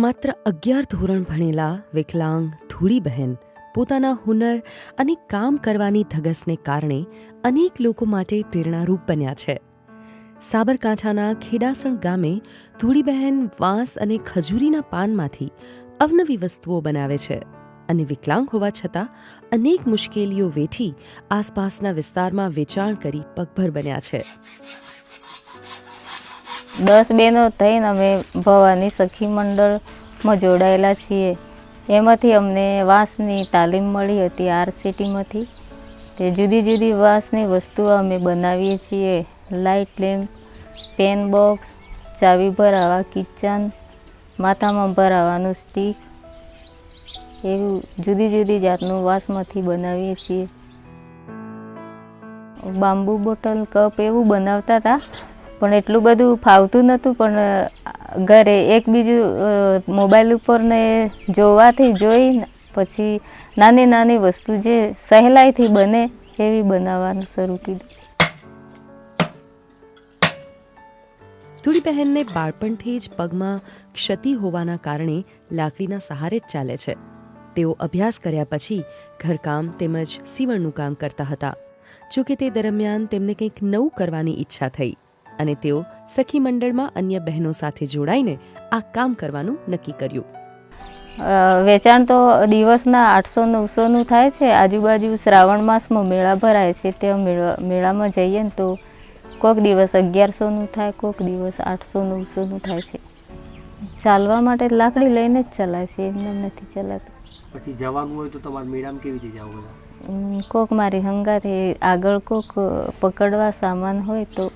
માત્ર 11 ધોરણ ભણેલા વિકલાંગ ધૂળીબહેન પોતાના હુનર અને કામ કરવાની ધગશને કારણે અનેક લોકો માટે પ્રેરણારૂપ બન્યા છે. સાબરકાંઠાના ખેડાસણ ગામે ધૂળીબહેન વાંસ અને ખજૂરીના પાનમાંથી અવનવી વસ્તુઓ બનાવે છે અને વિકલાંગ હોવા છતાં અનેક મુશ્કેલીઓ વેઠી આસપાસના વિસ્તારમાં વેચાણ કરી પગભર બન્યા છે. 10 બહેનો થઈને અમે ભવાની સખી મંડળમાં જોડાયેલા છીએ. એમાંથી અમને વાંસની તાલીમ મળી હતી RCTમાંથી. તે જુદી જુદી વાંસની વસ્તુઓ અમે બનાવીએ છીએ. લાઇટ લેમ્પ, પેન બોક્સ, ચાવી ભરાવા કિચન, માથામાં ભરાવાનું સ્ટીક, એવું જુદી જુદી જાતનું વાંસમાંથી બનાવીએ છીએ. બાંબુ બોટલ, કપ એવું બનાવતા હતા, પણ એટલું બધું ફાવતું નહોતું. પણ ઘરે એકબીજું મોબાઈલ ઉપર ને જોઈ પછી નાની નાની વસ્તુ જે સહેલાઈથી બને એવી બનાવવાનું શરૂ કર્યું. ધૂળીબહેનને બાળપણથી જ પગમાં ક્ષતિ હોવાના કારણે લાકડીના સહારે જ ચાલે છે. તેઓ અભ્યાસ કર્યા પછી ઘરકામ તેમજ સીવણનું કામ કરતા હતા. જોકે તે દરમિયાન તેમને કંઈક નવું કરવાની ઈચ્છા થઈ અને તેઓ સખી મંડળમાં અન્ય બહેનો સાથે જોડાઈને આ કામ કરવાનું નક્કી કર્યું. વેચાણ તો દિવસના 800-900નું થાય છે. આજુબાજુ શ્રાવણ માસમાં મેળા ભરાય છે. તે મેળામાં જઈએ ને તો કોઈક દિવસ 1100નું થાય, કોઈક દિવસ 800-900નું થાય છે. ચાલવા માટે લાકડી લઈને જ ચલાય છે, એમને નથી ચલાતું. પછી જવાનું હોય તો તમારે મેળામાં કેવી રીતે જાવ બધા? કોક મારી હંગાથે આગળ કોક પકડવા સામાન હોય તો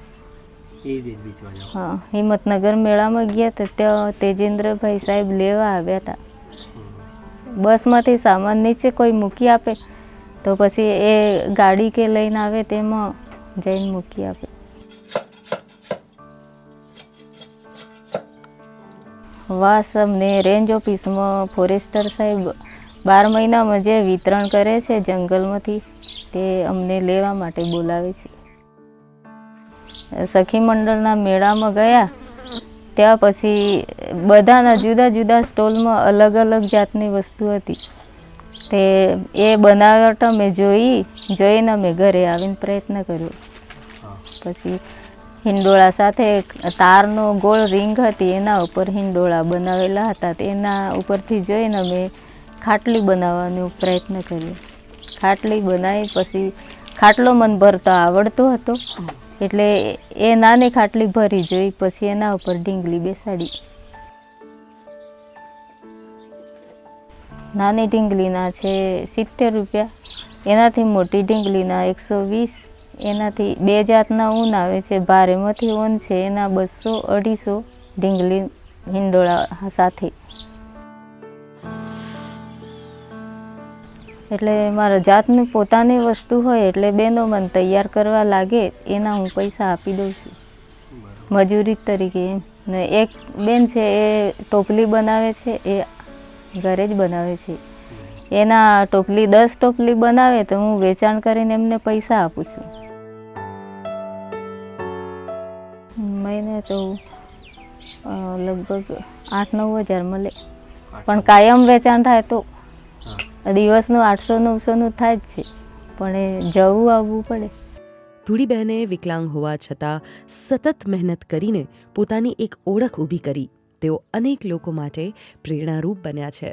હિંમતનગર મેળામાં ગયા હતા. ત્યાં તેજેન્દ્રભાઈ સાહેબ લેવા આવ્યા હતા. બસમાંથી સામાન નીચે કોઈ મૂકી આપે તો પછી એ ગાડી કે લઈને આવે તેમાં જઈને મૂકી આપે. વાસ અમને રેન્જ ઓફિસમાં ફોરેસ્ટર સાહેબ 12 મહિનામાં જે વિતરણ કરે છે જંગલમાંથી, તે અમને લેવા માટે બોલાવે છે. સખી મંડળના મેળામાં ગયા ત્યાં પછી બધાના જુદા જુદા સ્ટોલમાં અલગ અલગ જાતની વસ્તુ હતી. તે એ બનાવટ અમે જોઈને અમે ઘરે આવીને પ્રયત્ન કર્યો. પછી હિંડોળા સાથે તારનો ગોળ રીંગ હતી, એના ઉપર હિંડોળા બનાવેલા હતા. એના ઉપરથી જોઈને અમે ખાટલી બનાવવાનો પ્રયત્ન કર્યો. ખાટલી બનાવી પછી ખાટલો મને ભરતો આવડતો હતો એટલે એ નાની ખાટલી ભરી જોઈ. પછી એના ઉપર ઢીંગલી બેસાડી. નાની ઢીંગલીના છે 70 રૂપિયા, એનાથી મોટી ઢીંગલીના 120. એનાથી 2 જાતના ઊન આવે છે. ભારેમાંથી ઊન છે એના 200-250 ઢીંગલી હિંડોળા સાથે. એટલે મારા જાતની પોતાની વસ્તુ હોય એટલે બેનો મને તૈયાર કરવા લાગે એના હું પૈસા આપી દઉં છું મજૂરી તરીકે. ને એક બેન છે એ ટોપલી બનાવે છે, એ ઘરે જ બનાવે છે. એના 10 ટોપલી બનાવે તો હું વેચાણ કરીને એમને પૈસા આપું છું. મહિને તો લગભગ 8-9 હજાર મળે, પણ કાયમ વેચાણ થાય તો દિવસનું 800-900નું થાય જ છે, પણ એ જવું આવવું પડે. ધૂળીબહેને વિકલાંગ હોવા છતાં સતત મહેનત કરીને પોતાની એક ઓળખ ઊભી કરી. તેઓ અનેક લોકો માટે પ્રેરણારૂપ બન્યા છે.